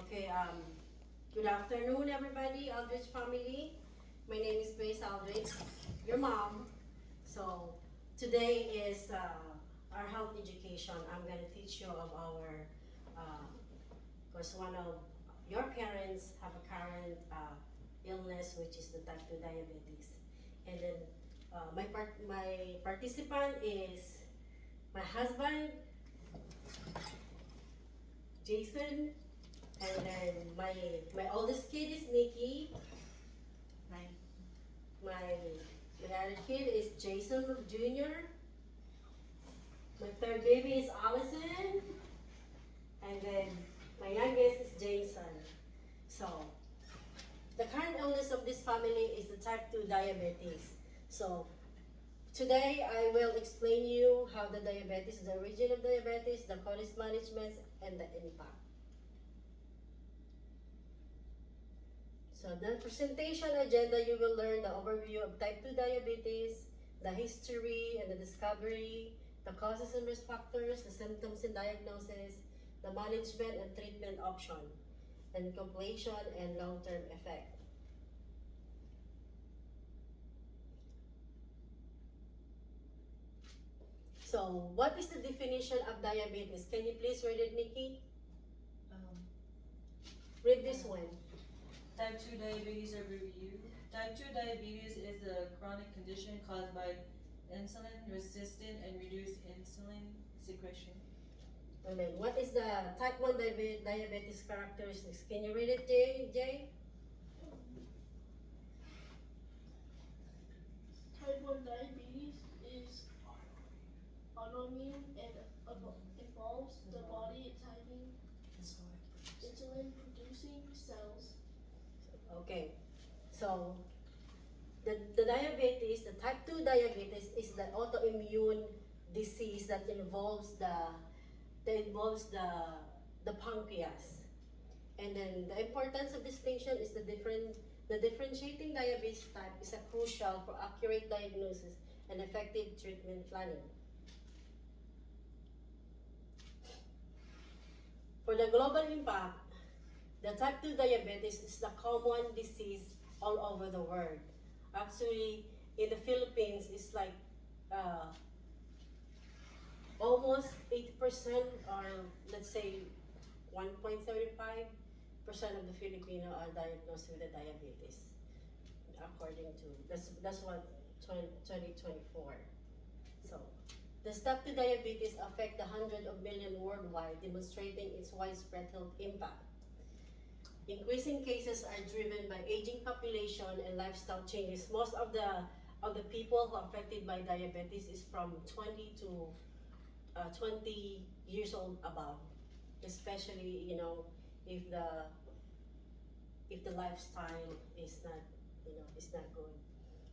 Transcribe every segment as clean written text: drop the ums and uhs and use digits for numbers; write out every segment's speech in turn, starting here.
Okay, good afternoon, everybody, Aldrich family. My name is Grace Aldrich, your mom. So, today is our health education. I'm going to teach you of our, because one of your parents have a current illness, which is the type 2 diabetes. And then my participant is my husband, Jason, and then my oldest kid is Nikki. My other kid is Jason Jr. My third baby is Allison, and then my youngest is Jason. So the current illness of this family is the type 2 diabetes. So today I will explain you how the diabetes, the origin of diabetes, the causes management, and the impact. So the presentation agenda, you will learn the overview of type 2 diabetes, the history and the discovery, the causes and risk factors, the symptoms and diagnosis, the management and treatment option, and completion and long-term effect. So what is the definition of diabetes? Can you please read it, Nikki? Read this one. Type 2 diabetes overview. Type 2 diabetes is a chronic condition caused by insulin resistant and reduced insulin secretion. And then what is the type 1 diabetes characteristics? Can you read it, Jay? Type 1 diabetes is autoimmune and involves the body attacking insulin producing cells. Okay, so the diabetes, the type 2 diabetes is the autoimmune disease that involves the pancreas. And then the importance of distinction is the differentiating diabetes type is a crucial for accurate diagnosis and effective treatment planning. For the global impact, the type 2 diabetes is the common disease all over the world. Actually, in the Philippines, it's like almost 80%, or let's say 1.75% of the Filipino are diagnosed with the diabetes, according to, that's what 2024. So, the type 2 diabetes affect the hundreds of millions worldwide, demonstrating its widespread health impact. Increasing cases are driven by aging population and lifestyle changes. Most of the people who are affected by diabetes is from 20 to 20 years old above, especially if the lifestyle is not is not good.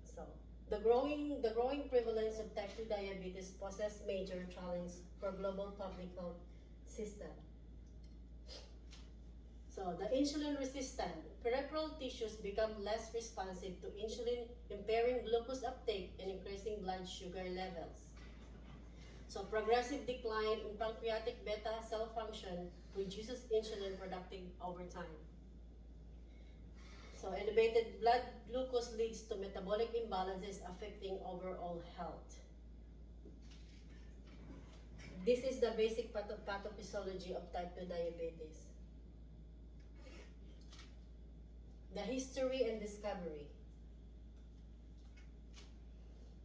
So the growing prevalence of type 2 diabetes poses major challenge for global public health system. So the insulin resistant peripheral tissues become less responsive to insulin, impairing glucose uptake and increasing blood sugar levels. So progressive decline in pancreatic beta cell function reduces insulin production over time. So elevated blood glucose leads to metabolic imbalances affecting overall health. This is the basic pathophysiology of type 2 diabetes. The history and discovery.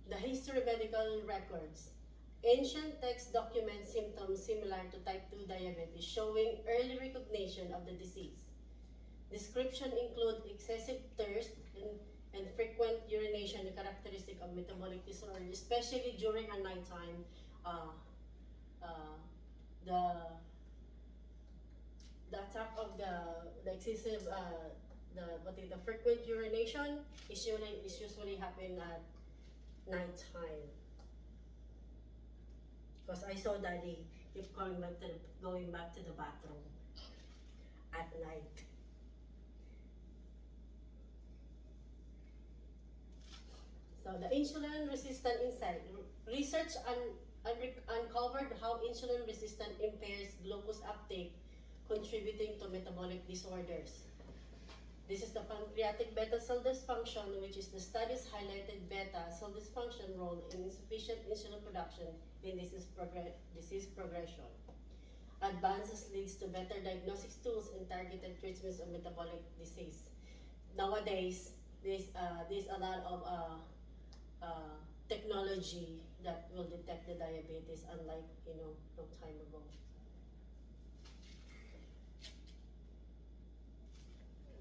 The history medical records. Ancient texts document symptoms similar to type 2 diabetes, showing early recognition of the disease. Description include excessive thirst and frequent urination, the characteristic of metabolic disorder, especially during a nighttime. The attack of the excessive the frequent urination is usually happen at nighttime. Because I saw Daddy keep going back to the bathroom at night. So the insulin resistant insight. Research uncovered how insulin resistance impairs glucose uptake, contributing to metabolic disorders. This is the pancreatic beta cell dysfunction, which is the studies highlighted beta cell dysfunction role in insufficient insulin production in disease progression. Advances leads to better diagnostics tools and targeted treatments of metabolic disease. Nowadays, there's a lot of technology that will detect the diabetes, unlike long time ago.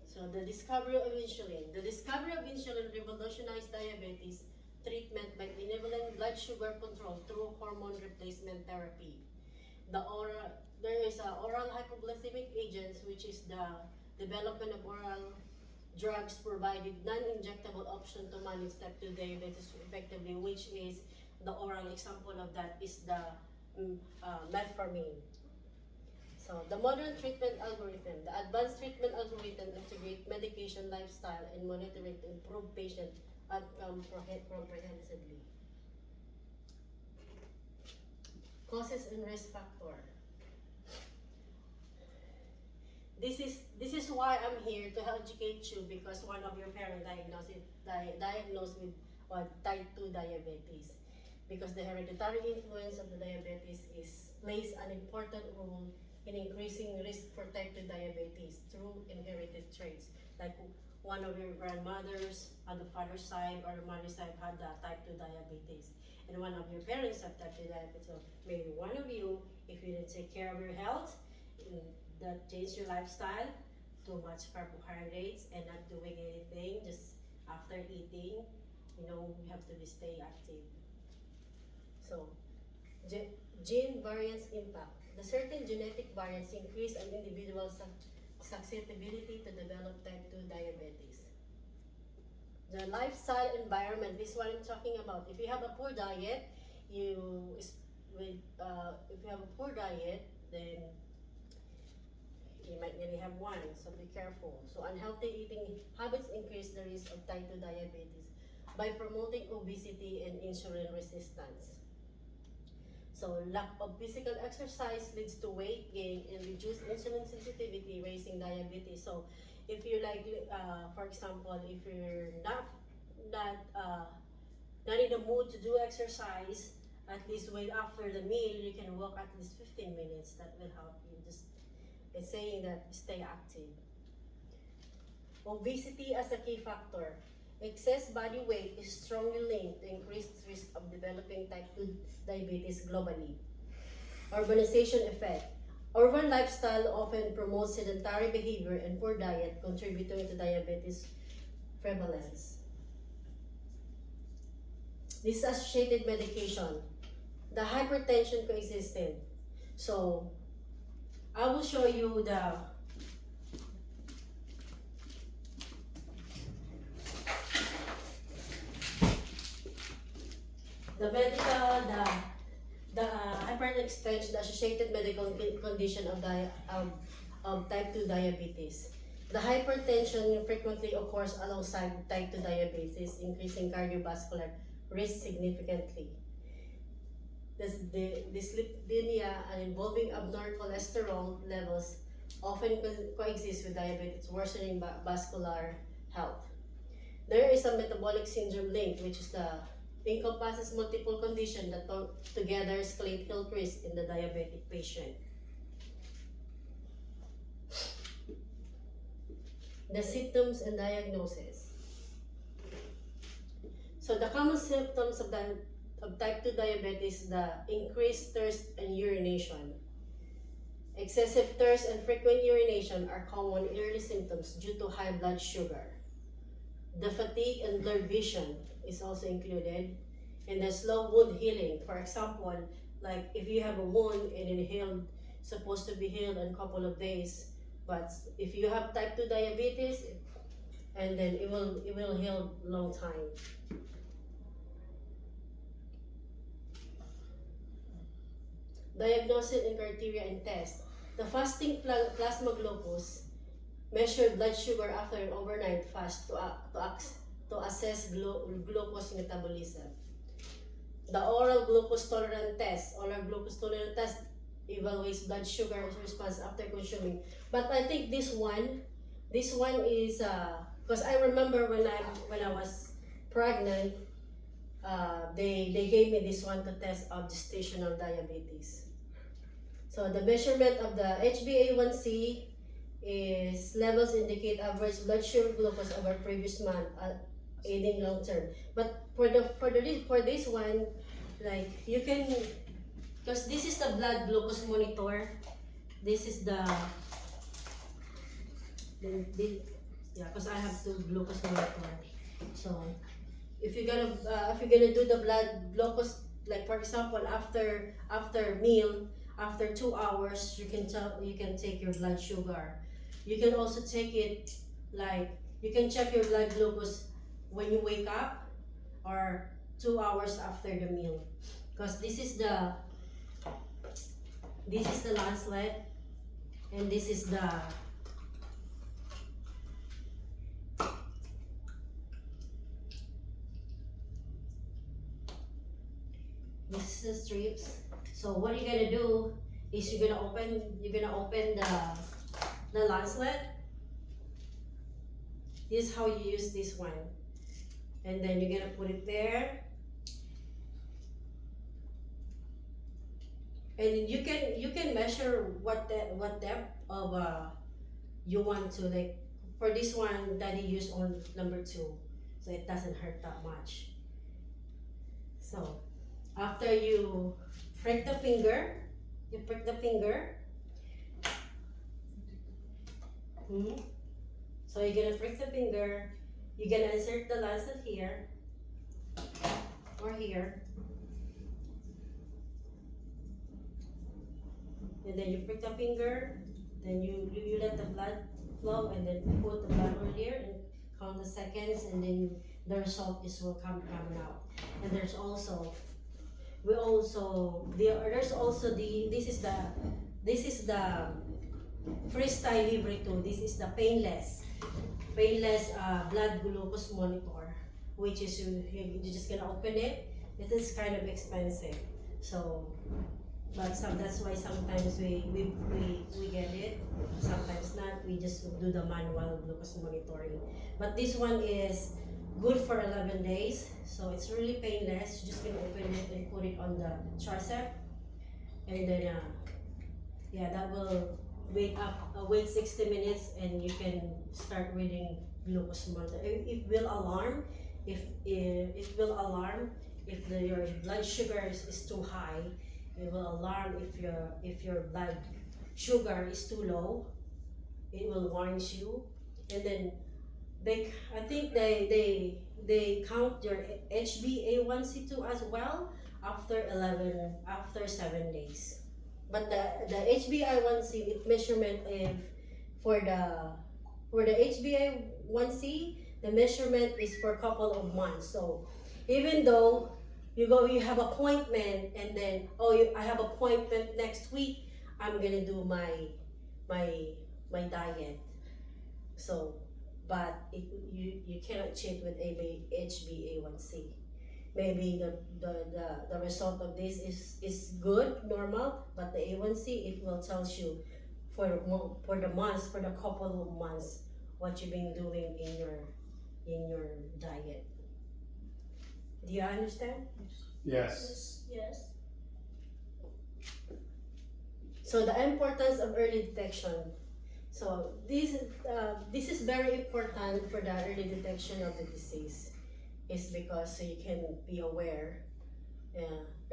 So the discovery of insulin. The discovery of insulin revolutionized diabetes treatment by enabling blood sugar control through hormone replacement therapy. There is oral hypoglycemic agents, which is the development of oral drugs provided non-injectable option to manage type 2 diabetes effectively, which is the oral example of that is the metformin. So the modern treatment algorithm, the advanced treatment algorithm integrate medication, lifestyle, and monitoring to improve patient outcome comprehensively. Causes and risk factor. This is why I'm here to educate you, because one of your parents diagnosed with type 2 diabetes, because the hereditary influence of the diabetes plays an important role in increasing risk for type 2 diabetes through inherited traits. Like one of your grandmothers on the father's side or the mother's side had type 2 diabetes, and one of your parents have type 2 diabetes. So maybe one of you, if you didn't take care of your health, that change your lifestyle, too much carbohydrates and not doing anything, just after eating, you have to stay active. So, gene variance impact. The certain genetic variants increase an individual's susceptibility to develop type 2 diabetes. The lifestyle environment, this is what I'm talking about. If you have a poor diet, then you might really have one, so be careful. So unhealthy eating habits increase the risk of type 2 diabetes by promoting obesity and insulin resistance. So lack of physical exercise leads to weight gain and reduced insulin sensitivity, raising diabetes. So if you're for example, if you're not in the mood to do exercise, at least wait after the meal, you can walk at least 15 minutes. That will help you. It's saying that stay active. Obesity as a key factor. Excess body weight is strongly linked to increased risk of developing type 2 diabetes globally. Urbanization effect. Urban lifestyle often promotes sedentary behavior and poor diet, contributing to diabetes prevalence. This associated medication. The hypertension coexistent. So, I will show you the hypertension, the associated medical condition of type 2 diabetes. The hypertension frequently occurs alongside type 2 diabetes, increasing cardiovascular risk significantly. The dyslipidemia and involving abnormal cholesterol levels often coexist with diabetes, worsening vascular health. There is a metabolic syndrome link, which is encompasses multiple conditions that together escalate health risk in the diabetic patient. The symptoms and diagnosis. So the common symptoms of type 2 diabetes, the increased thirst and urination. Excessive thirst and frequent urination are common early symptoms due to high blood sugar. The fatigue and blurred vision is also included, and the slow wound healing. For example, like if you have a wound and it's supposed to be healed in a couple of days, but if you have type 2 diabetes, and then it will heal long time. Diagnosis and criteria and test. The fasting plasma glucose measure blood sugar after an overnight fast to assess glucose metabolism. The oral glucose tolerance test. Oral glucose tolerance test evaluates blood sugar response after consuming. But I think this one is because I remember when I was pregnant, they gave me this one to test of gestational diabetes. So the measurement of the HbA1c is levels indicate average blood sugar glucose over previous month, aiding long term. But for this one, like you can, because this is the blood glucose monitor. This is the yeah, because I have two glucose monitor. So if you're gonna do the blood glucose, like for example after meal, after 2 hours, you can take your blood sugar. You can also take it, like you can check your blood glucose when you wake up or 2 hours after the meal, because this is the lancet, and this is the strips. So what you're gonna do is you're gonna open the lancet. This is how you use this one, and then you're gonna put it there, and you can measure what depth of you want to, like for this one Daddy used on number 2, so it doesn't hurt that much. So after you prick the finger, so you're gonna prick the finger, you're gonna insert the lancet here or here, and then you prick the finger, then you let the blood flow, and then put the blood over here and count the seconds, and then the result will come out. And there's also this is the Freestyle Libre 2. This is the painless blood glucose monitor, which is you're just gonna open it. It is kind of expensive, so but that's why sometimes we get it, sometimes not. We just do the manual glucose monitoring. But this one is good for 11 days, so it's really painless. You're just gonna open it and put it on the tricep, and then yeah, that will wait 60 minutes, and you can start reading glucose monitor. It will alarm if your blood sugar is too high. It will alarm if your blood sugar is too low. It will warn you, and then I think they count your HbA1c too as well after 7 days. But the HbA1c measurement, for the HbA1c, the measurement is for a couple of months. So even though you have appointment, and then I have appointment next week, I'm gonna do my diet. So but you cannot cheat with HbA1c. Maybe the result of this is good, normal, but the A1C, it will tell you for the couple of months what you've been doing in your diet. Do you understand? Yes. Yes. So the importance of early detection. So this is very important for the early detection of the disease. Is because so you can be aware.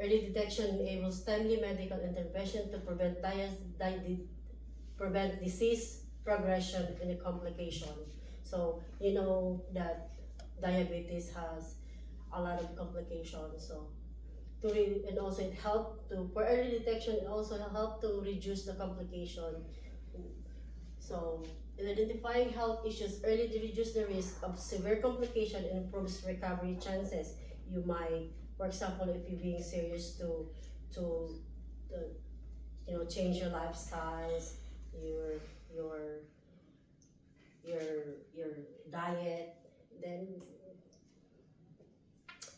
Early detection enables timely medical intervention to prevent disease progression and a complication. So you know that diabetes has a lot of complications. So and also it helped for early detection. It also helped to reduce the complication. So in identifying health issues early to reduce the risk of severe complication and improves recovery chances. You might, for example, if you're being serious to change your lifestyles, your diet,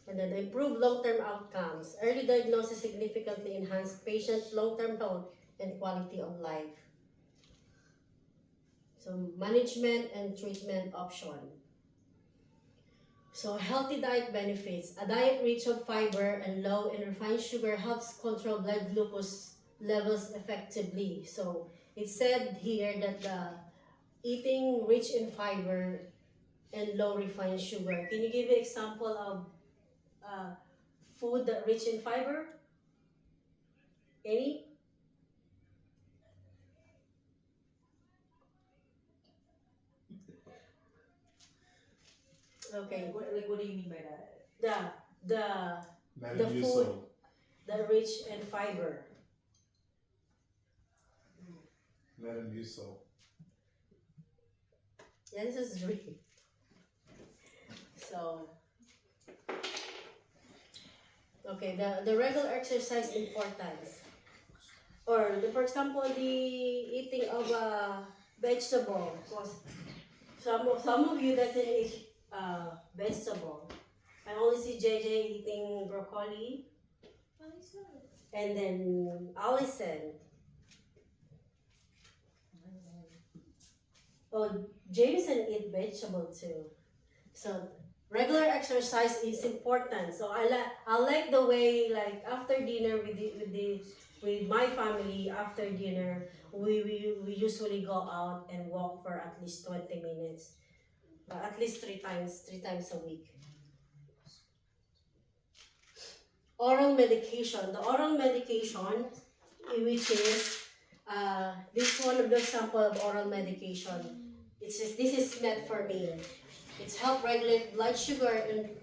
and then improve long-term outcomes. Early diagnosis significantly enhance patient long-term health and quality of life. So management and treatment option. So healthy diet benefits. A diet rich of fiber and low in refined sugar helps control blood glucose levels effectively. So it said here that eating rich in fiber and low refined sugar. Can you give an example of food that rich in fiber? Any? Okay. What do you mean by that? The food that rich in fiber. Metamucil. Yeah, this is drink. So, okay, the regular exercise importance. Or, for example, the eating of a vegetable. Because some of you doesn't eat vegetable. I only see JJ eating broccoli. And then Allison. Oh, Jameson eat vegetable too. So regular exercise is important. So I like the way, like after dinner with my family, after dinner we usually go out and walk for at least 20 minutes, at least three times a week. Oral medication. The oral medication, which is this one of the example of oral medication. This is meant for me. It's help regulate blood sugar and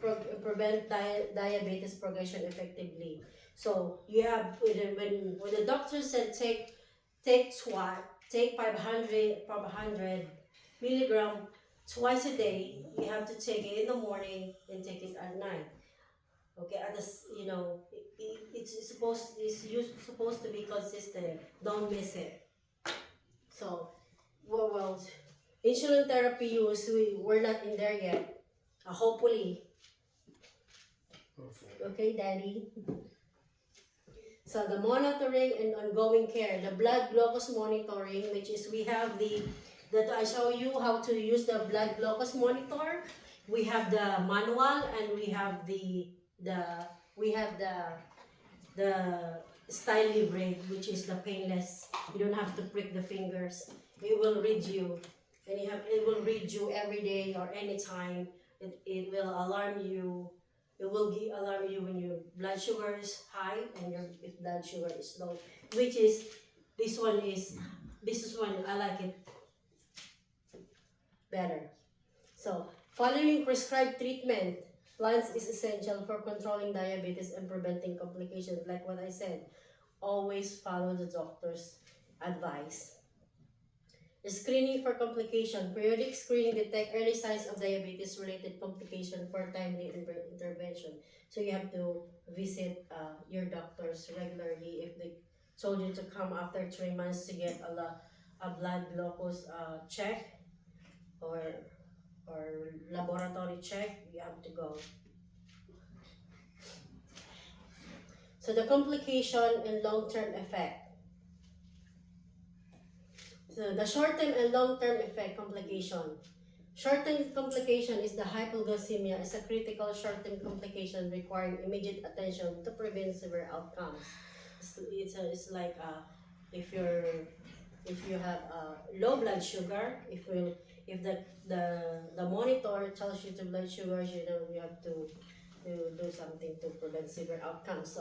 prevent diabetes progression effectively. So you have when the doctor said take 500 milligram twice a day, you have to take it in the morning and take it at night. Okay, at this, it's supposed to be consistent. Don't miss it. So, well, insulin therapy use, we're not in there yet. Hopefully. Okay, Daddy. So the monitoring and ongoing care, the blood glucose monitoring, which is we have that I show you how to use the blood glucose monitor. We have the manual and we have the Style Libre, which is the painless. You don't have to prick the fingers. It will read you, and it will read you every day or anytime. It will alarm you. It will alarm you when your blood sugar is high and your blood sugar is low. Which is this one I like it better. So following prescribed treatment plans is essential for controlling diabetes and preventing complications. Like what I said, always follow the doctor's advice. Screening for complication. Periodic screening detect early signs of diabetes-related complication for timely intervention. So you have to visit your doctors regularly. If they told you to come after 3 months to get a blood glucose check or laboratory check, you have to go. So the complication and long-term effect. So the short-term and long-term effect complication. Short-term complication is the hypoglycemia is a critical short-term complication requiring immediate attention to prevent severe outcomes. It's like if you have low blood sugar, if the monitor tells you to blood sugar, you have to do something to prevent severe outcomes.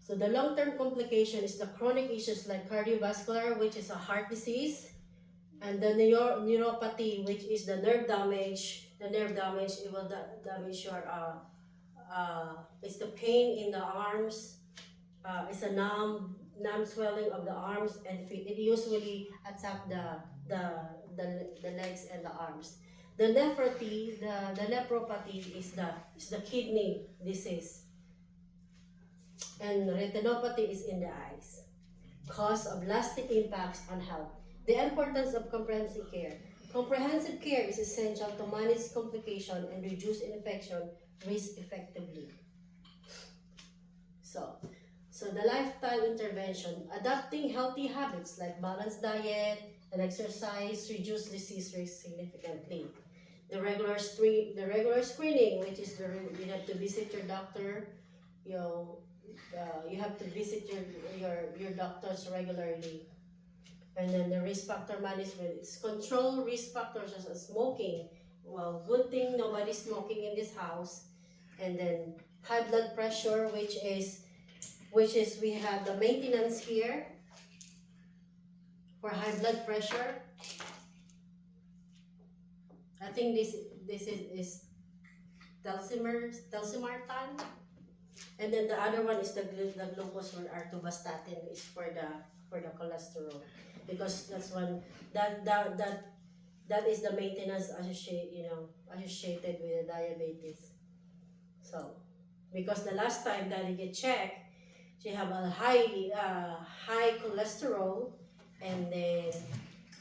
So the long-term complication is the chronic issues like cardiovascular, which is a heart disease, and the neuropathy, which is the nerve damage. The nerve damage, it will damage your it's the pain in the arms. It's a numb swelling of the arms and feet. It usually attack the legs and the arms. The nephropathy, the nephropathy is the kidney disease. And retinopathy is in the eyes. Cause of lasting impacts on health. The importance of comprehensive care. Comprehensive care is essential to manage complication and reduce infection risk effectively. So the lifestyle intervention, adopting healthy habits like balanced diet and exercise reduce disease risk significantly. The regular screening, which is you have to visit your doctor, you have to visit your doctors regularly. And then the risk factor management, it's control risk factors such as smoking. Well, good thing nobody's smoking in this house. And then high blood pressure, which is we have the maintenance here for high blood pressure. I think this is telsimartan. And then the other one is the glucose or atorvastatin is for the cholesterol, because that's one that is the maintenance associated with the diabetes. So because the last time that I get checked, she have a high cholesterol, and then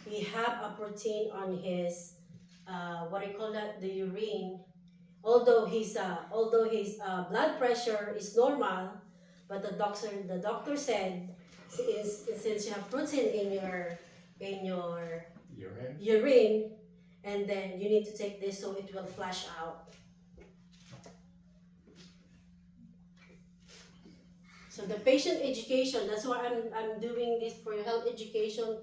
he have a protein on his the urine. Although his blood pressure is normal, but the doctor said, since you have protein in your urine, and then you need to take this so it will flush out. So the patient education, that's why I'm doing this for health education.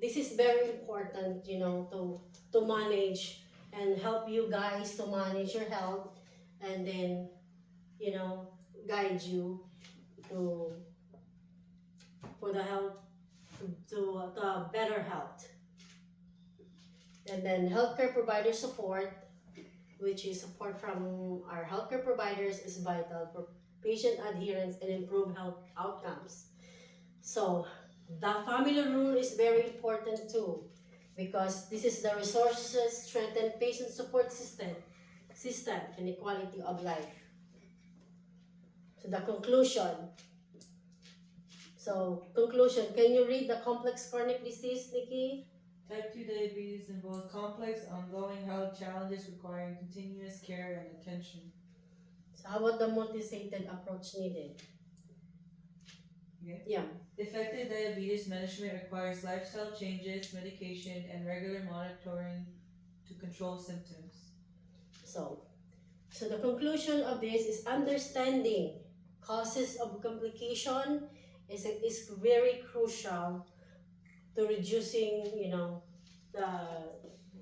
This is very important, to manage and help you guys to manage your health, and then guide you for the health to better health. And then healthcare provider support, which is support from our healthcare providers, is vital for patient adherence and improve health outcomes. So the family rule is very important too, because this is the resources strengthen patient support system and equality of life. So the conclusion. Can you read the complex chronic disease, Nikki? Type 2 diabetes involves complex, ongoing health challenges requiring continuous care and attention. So how about the multi-faceted approach needed? Okay. Yeah. Effective diabetes management requires lifestyle changes, medication, and regular monitoring to control symptoms. So the conclusion of this is understanding causes of complication is very crucial to reducing,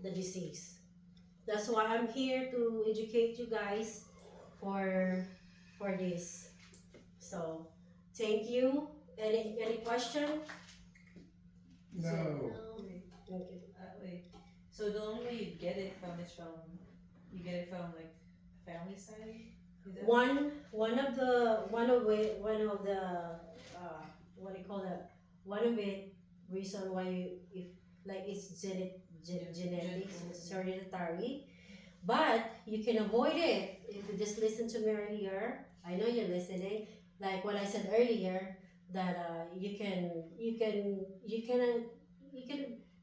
the disease. That's why I'm here to educate you guys for this. So thank you. Any question? No. Okay. Wait. So the only way you get it from is you get it from like family side? Is that One of the reason why it's genetics, it's hereditary, but you can avoid it if you just listen to me earlier. I know you're listening. Like what I said earlier, that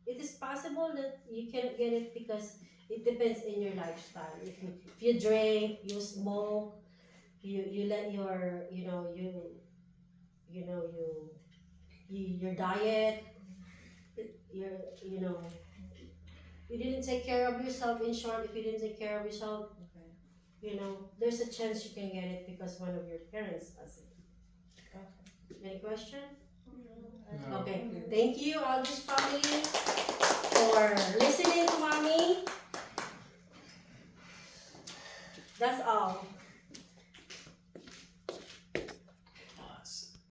it is possible that you can get it because it depends in your lifestyle. If you drink, you smoke, you let your your diet, you didn't take care of yourself. In short, if you didn't take care of yourself, okay? there's a chance you can get it because one of your parents has it. Okay. Any question? No. Okay. Thank you, Aldrich family, for listening to mommy. That's all.